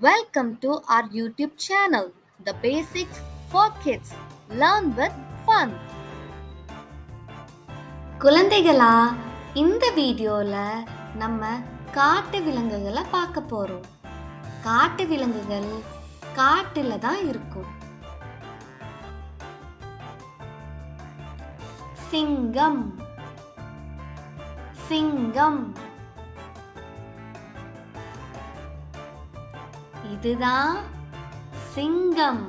Welcome to our YouTube channel, The Basics for Kids. Learn with fun. குழந்தைகளா, இந்த வீடியோல நம்ம காட்டு விலங்குகளை பார்க்க போறோம். காட்டு விலங்குகள் காட்டுல தான் இருக்கும். சிங்கம், சிங்கம். இதுதான் சிங்கம்.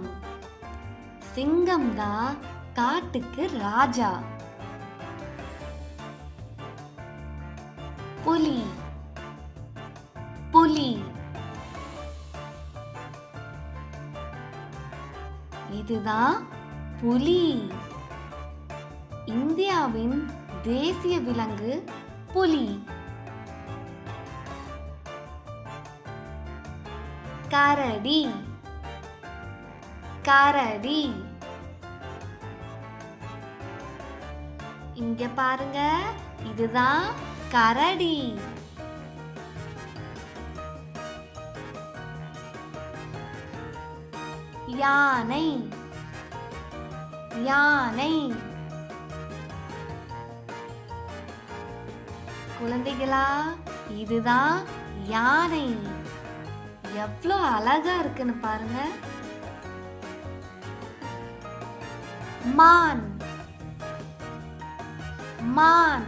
சிங்கம் தான் காட்டுக்கு ராஜா. புலி, புலி. இதுதான் புலி. இந்தியாவின் தேசிய விலங்கு புலி. கரடி, கரடி. இங்க பாருங்க, இதுதான் கரடி. யானை, யானை. குழந்தைகளா, இதுதான் யானை. எவ்வளோ அழகா இருக்குன்னு பாருங்க. மான், மான்.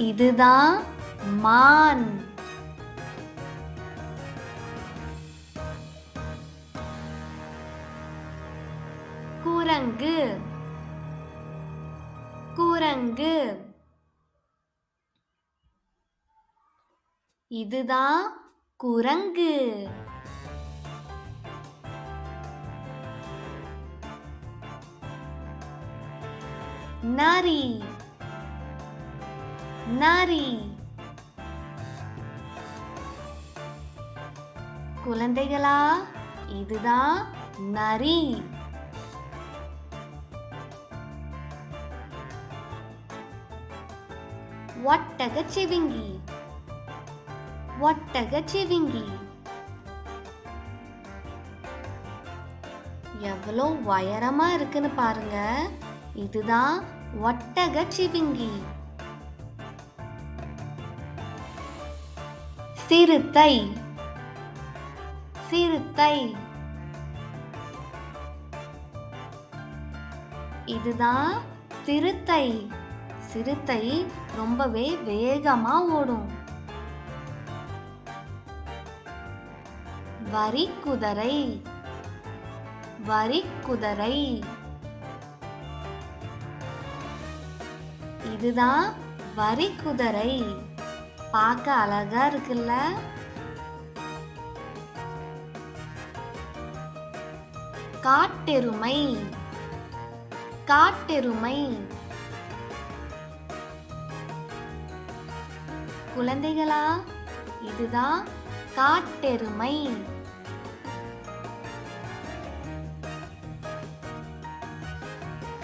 இதுதான் மான். குரங்கு, குரங்கு. இதுதான் குரங்கு. நரி, நரி. குழந்தைகளா, இதுதான் நரி. ஒட்டகச்சிவிங்கி, ஒட்டகச்சிவிங்கி. எவ்வளோ உயரமா இருக்குன்னு பாருங்க. இதுதான் ஒட்டகச்சிவிங்கி. சிறுத்தை, சிறுத்தை. இதுதான் சிறுத்தை. சிறுத்தை ரொம்பவே வேகமா ஓடும். வரிக்குதிரை, வரிக்குதிரை. இதுதான் வரிக்குதிரை. பார்க்க அழகா இருக்குல்ல? காட்டெருமை, காட்டெருமை. குழந்தைகளா, இதுதான் காட்டெருமை.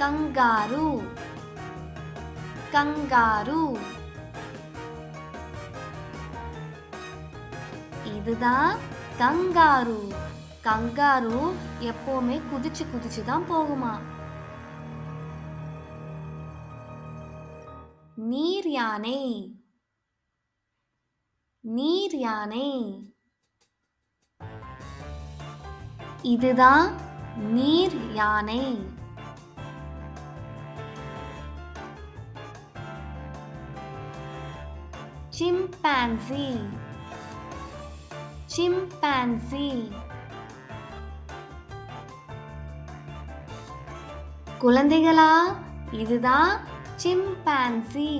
Kangaroo, kangaroo. இதுதான் கங்காரு. கங்காரு எப்பவுமே குதிச்சு குதிச்சு தான் போகுமா. நீர் யானை, நீர் யானை. இதுதான் நீர் யானை. Chimpanzee, chimpanzee. குழந்தைகளா, இதுதான் chimpanzee.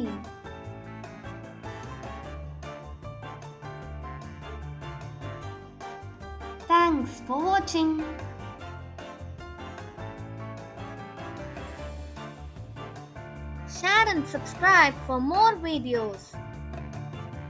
Thanks for watching. Share and subscribe for more videos.